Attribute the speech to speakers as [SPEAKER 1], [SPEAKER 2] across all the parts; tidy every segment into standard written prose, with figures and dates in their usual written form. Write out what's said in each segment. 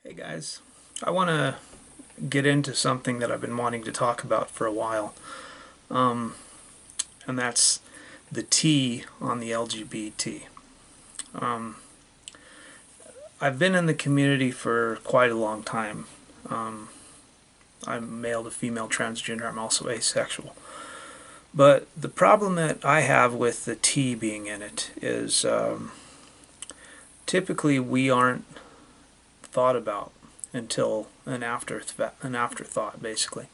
[SPEAKER 1] Hey guys, I want to get into something that I've been wanting to talk about for a while, and that's the T on the LGBT. Um, I've been in the community for quite a long time. Um, I'm male to female transgender, I'm also asexual. But the problem that I have with the T being in it is typically we aren't thought about until an afterthought, basically.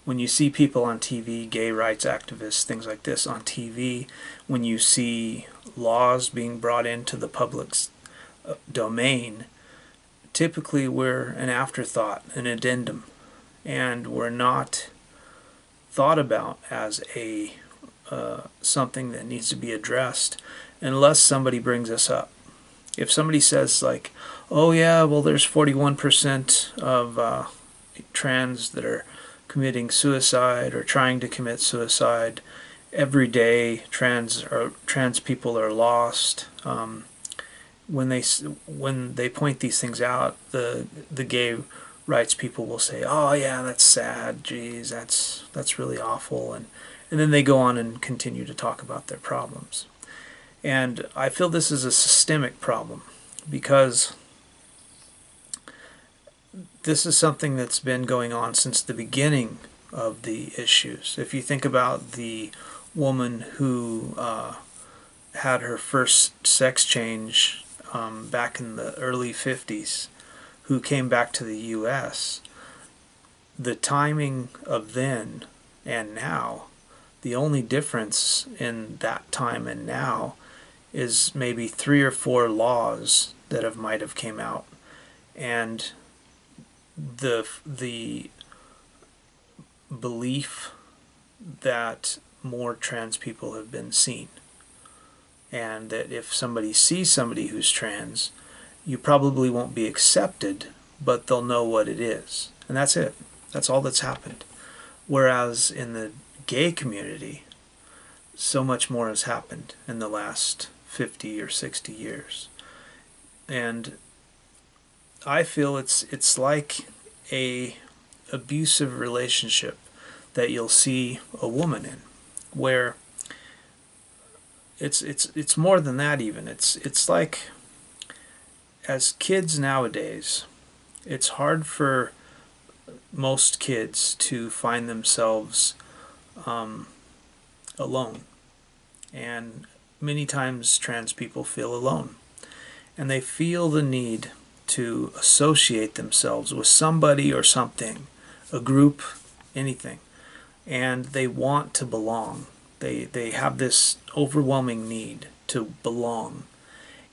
[SPEAKER 1] When you see people on TV, gay rights activists, things like this on TV, when you see laws being brought into the public's domain, typically we're an afterthought, an addendum, and we're not thought about as a something that needs to be addressed unless somebody brings us up. If somebody says like, oh yeah, well there's 41% of trans that are committing suicide or trying to commit suicide every day, trans people are lost. When they point these things out, the gay rights people will say, oh yeah, that's sad, geez, that's really awful, and then they go on and continue to talk about their problems. And I feel this is a systemic problem because this is something that's been going on since the beginning of the issues. If you think about the woman who had her first sex change back in the early 50s, who came back to the U.S., the timing of then and now, the only difference in that time and now is maybe 3 or 4 laws that might have came out, and the belief that more trans people have been seen, and that if somebody sees somebody who's trans, you probably won't be accepted, but they'll know what it is, and that's it. That's all that's happened. Whereas in the gay community, so much more has happened in the last 50 or 60 years. And I feel it's like a abusive relationship that you'll see a woman in, where it's more than that even. It's like, as kids nowadays, it's hard for most kids to find themselves alone. And many times trans people feel alone. And they feel the need to associate themselves with somebody or something, a group, anything. And they want to belong. They have this overwhelming need to belong.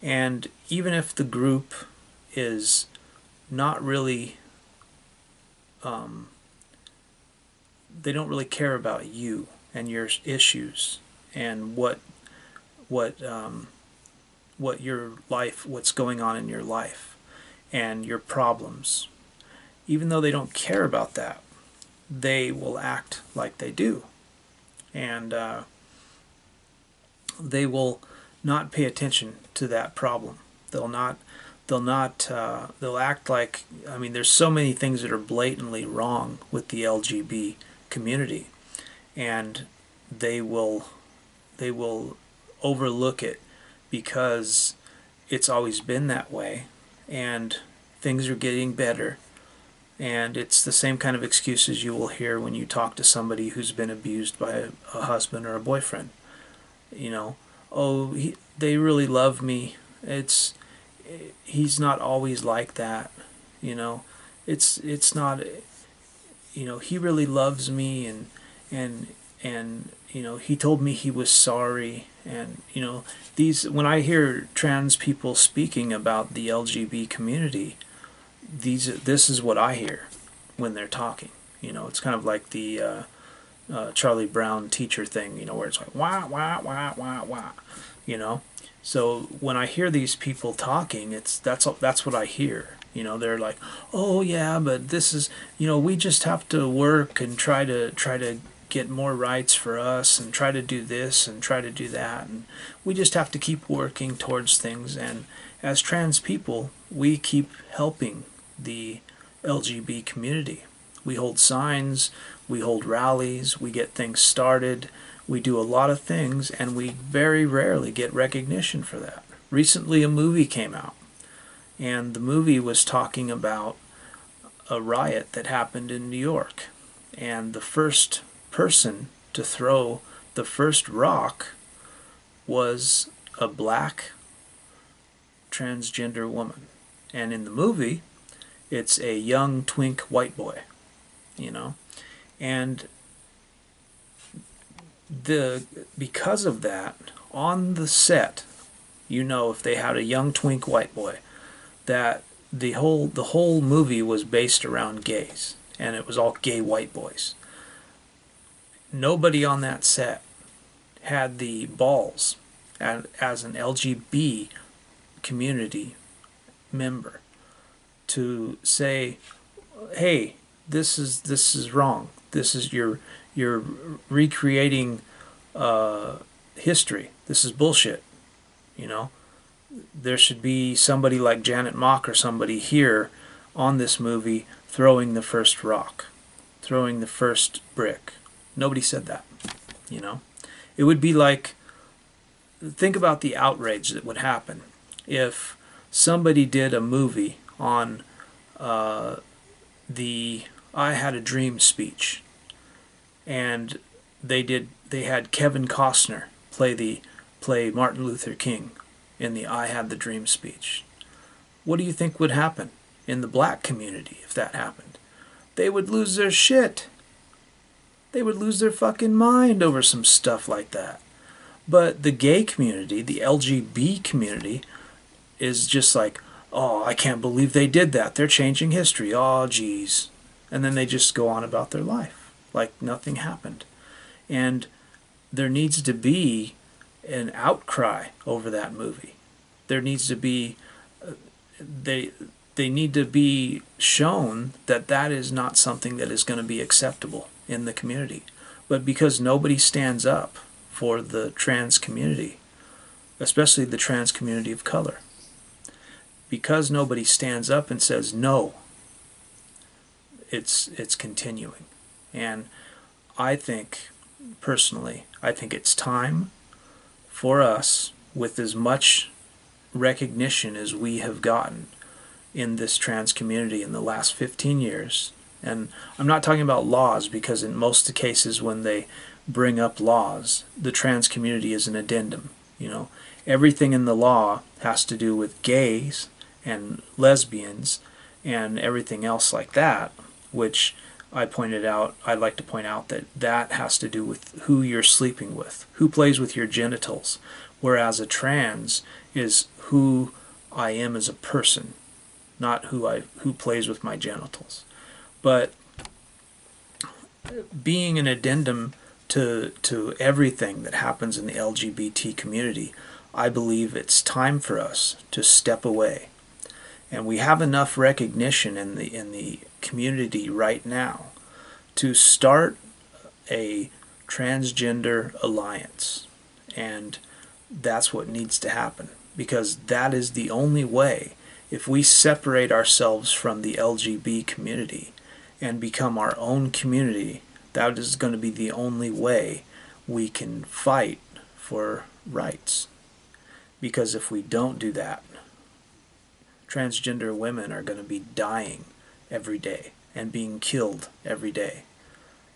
[SPEAKER 1] And even if the group is not really, they don't really care about you and your issues and what your life, what's going on in your life and your problems. Even though they don't care about that, they will act like they do, and they will not pay attention to that problem. They'll not. They'll act like. I mean, there's so many things that are blatantly wrong with the LGB community, and they will overlook it because it's always been that way, and things are getting better. And it's the same kind of excuses you will hear when you talk to somebody who's been abused by a husband or a boyfriend. You know, oh, they really love me. He's not always like that. You know, it's not. You know, he really loves me, and you know, he told me he was sorry. And you know, when I hear trans people speaking about the LGBT community, this is what I hear when they're talking. You know, it's kind of like the Charlie Brown teacher thing, you know, where it's like wah wah wah wah wah, you know. So when I hear these people talking, that's what I hear. You know, they're like, oh yeah, but this is, you know, we just have to work and try to get more rights for us and try to do this and try to do that, and we just have to keep working towards things. And as trans people, we keep helping the LGB community. We hold signs, we hold rallies, we get things started, we do a lot of things, and we very rarely get recognition for that. Recently a movie came out, and the movie was talking about a riot that happened in New York, and the first person to throw the first rock was a black transgender woman. And in the movie, it's a young twink white boy, you know. And because of that, on the set, you know, if they had a young twink white boy, that the whole movie was based around gays, and it was all gay white boys. Nobody on that set had the balls as an LGB community member to say, hey, this is wrong. This is you're recreating history. This is bullshit. You know, there should be somebody like Janet Mock or somebody here on this movie throwing the first rock, throwing the first brick. Nobody said that. You know, it would be like, think about the outrage that would happen if somebody did a movie on the I Had a Dream speech, and they had Kevin Costner play Martin Luther King in the I Had the Dream speech. What do you think would happen in the black community if that happened? They would lose their shit. They would lose their fucking mind over some stuff like that. But the gay community, the LGB community, is just like, oh, I can't believe they did that. They're changing history. Oh, geez. And then they just go on about their life like nothing happened. And there needs to be an outcry over that movie. There needs to be, they need to be shown that that is not something that is going to be acceptable in the community. But because nobody stands up for the trans community, especially the trans community of color, because nobody stands up and says no, it's continuing. And I think, personally, I think it's time for us, with as much recognition as we have gotten in this trans community in the last 15 years, and I'm not talking about laws, because in most of the cases when they bring up laws, the trans community is an addendum. You know, everything in the law has to do with gays and lesbians and everything else like that, which I'd like to point out that that has to do with who you're sleeping with, who plays with your genitals, whereas a trans is who I am as a person, not who plays with my genitals. But being an addendum to everything that happens in the LGBT community, I believe it's time for us to step away. And we have enough recognition in the community right now to start a transgender alliance. And that's what needs to happen, because that is the only way. If we separate ourselves from the LGB community and become our own community, that is going to be the only way we can fight for rights. Because if we don't do that, transgender women are going to be dying every day and being killed every day.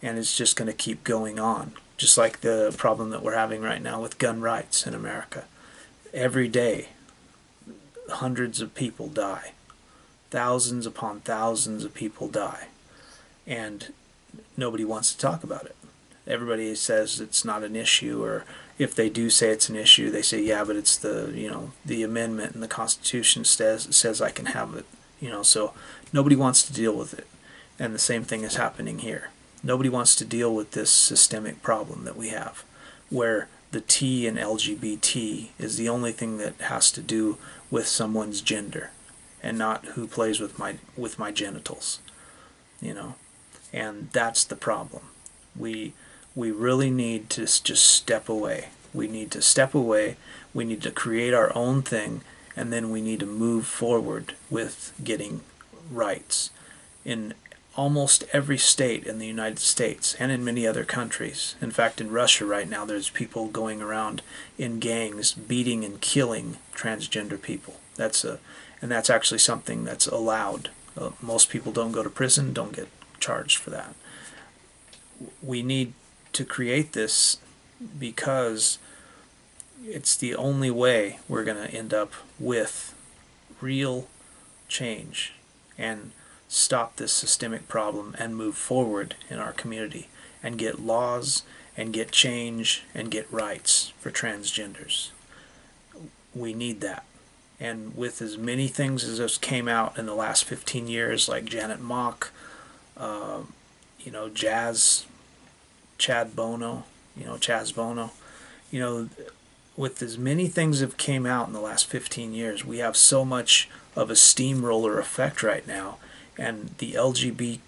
[SPEAKER 1] And it's just going to keep going on. Just like the problem that we're having right now with gun rights in America. Every day, hundreds of people die. Thousands upon thousands of people die. And nobody wants to talk about it. Everybody says it's not an issue, or if they do say it's an issue, they say, yeah, but it's the amendment in the Constitution says I can have it. So nobody wants to deal with it. And the same thing is happening here. Nobody wants to deal with this systemic problem that we have, where the T in LGBT is the only thing that has to do with someone's gender, and not who plays with my genitals. And that's the problem. We really need to just step away. We need to step away. We need to create our own thing, and then we need to move forward with getting rights in almost every state in the United States and in many other countries. In fact, in Russia right now, there's people going around in gangs beating and killing transgender people. And that's actually something that's allowed. Most people don't go to prison, don't get charged for that. We need to create this because it's the only way we're going to end up with real change and stop this systemic problem and move forward in our community and get laws and get change and get rights for transgenders. We need that. And with as many things as just came out in the last 15 years, like Janet Mock, Chaz Bono, with as many things that came out in the last 15 years, we have so much of a steamroller effect right now, and the LGB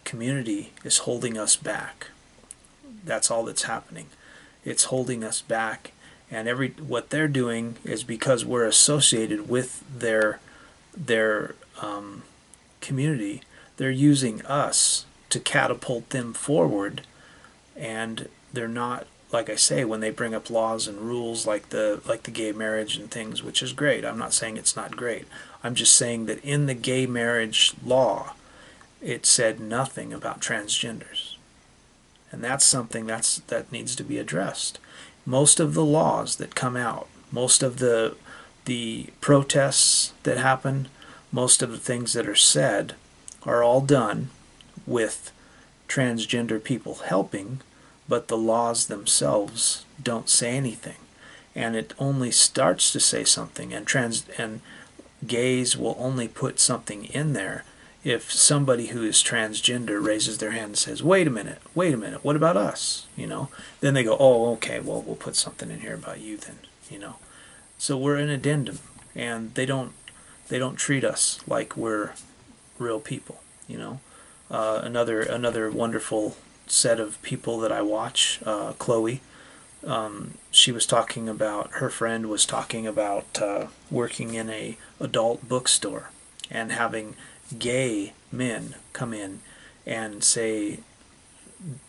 [SPEAKER 1] community is holding us back. That's all that's happening. It's holding us back, and what they're doing is because we're associated with their community. They're using us to catapult them forward, and they're not, like I say, when they bring up laws and rules like the gay marriage and things, which is great. I'm not saying it's not great. I'm just saying that in the gay marriage law, it said nothing about transgenders. And that's something that needs to be addressed. Most of the laws that come out, most of the protests that happen, most of the things that are said are all done with transgender people helping, but the laws themselves don't say anything. And it only starts to say something, and gays will only put something in there if somebody who is transgender raises their hand and says, wait a minute, what about us? Then they go, oh, okay, well, we'll put something in here about you then, So we're an addendum, and they don't treat us like we're real people, Another wonderful set of people that I watch, Chloe, she was talking about, her friend was talking about working in a adult bookstore and having gay men come in and say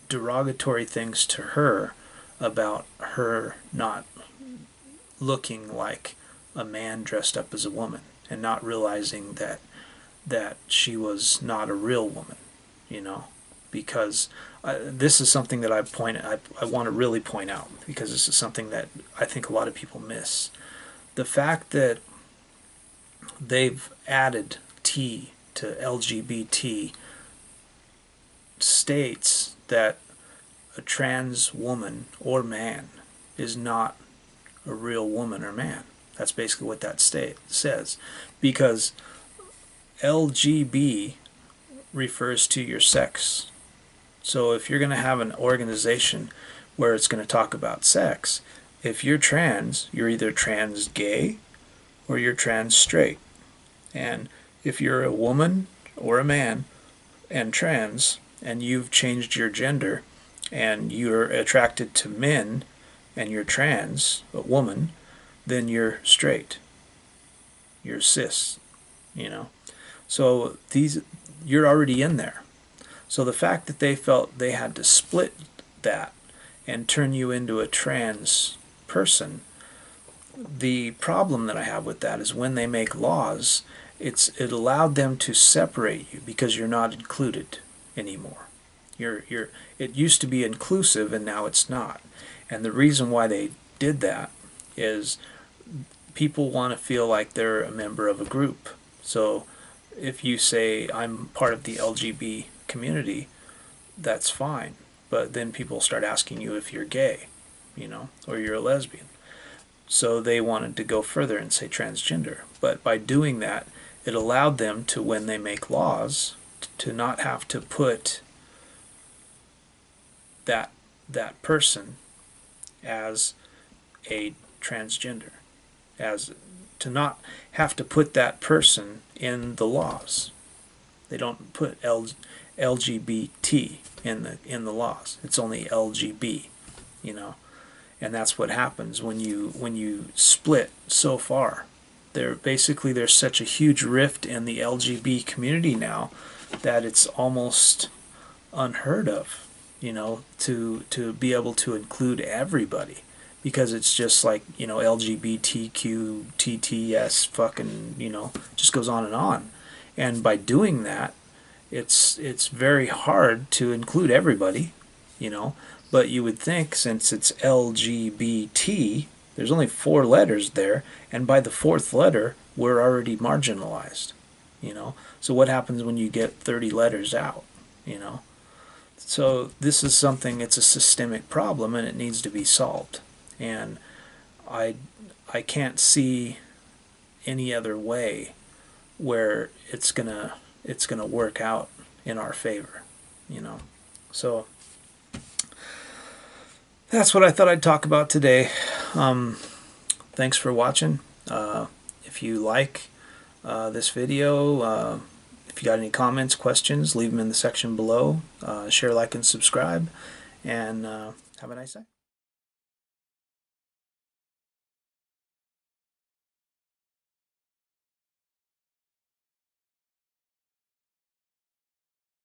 [SPEAKER 1] derogatory things to her about her not looking like a man dressed up as a woman, and not realizing that she was not a real woman, because this is something that I want to really point out, because this is something that I think a lot of people miss. The fact that they've added T to LGBT states that a trans woman or man is not a real woman or man. That's basically what that says, because LGB refers to your sex. So if you're going to have an organization where it's going to talk about sex, if you're trans, you're either trans gay or you're trans straight. And if you're a woman or a man and trans, and you've changed your gender and you're attracted to men and you're trans, a woman, then you're straight. You're cis, So you're already in there. So the fact that they felt they had to split that and turn you into a trans person, the problem that I have with that is when they make laws, it allowed them to separate you because you're not included anymore. It used to be inclusive, and now it's not. And the reason why they did that is people want to feel like they're a member of a group. So if you say, I'm part of the LGB community, that's fine. But then people start asking you if you're gay, or you're a lesbian. So they wanted to go further and say transgender. But by doing that, it allowed them to, when they make laws, to not have to put that person as a transgender, to not have to put that person in the laws. They don't put LGBT in the laws. It's only LGB, and that's what happens when you split so far. there's such a huge rift in the LGB community now that it's almost unheard of, to be able to include everybody, because it's just like, LGBTQ, TTS, fucking, just goes on and on. And by doing that, it's very hard to include everybody, but you would think, since it's LGBT, there's only 4 letters there, and by the 4th letter, we're already marginalized, So what happens when you get 30 letters out, So this is something, it's a systemic problem, and it needs to be solved. And I can't see any other way where it's gonna work out in our favor, So that's what I thought I'd talk about today. Thanks for watching. If you like this video, if you got any comments, questions, leave them in the section below. Share, like, and subscribe, and have a nice day.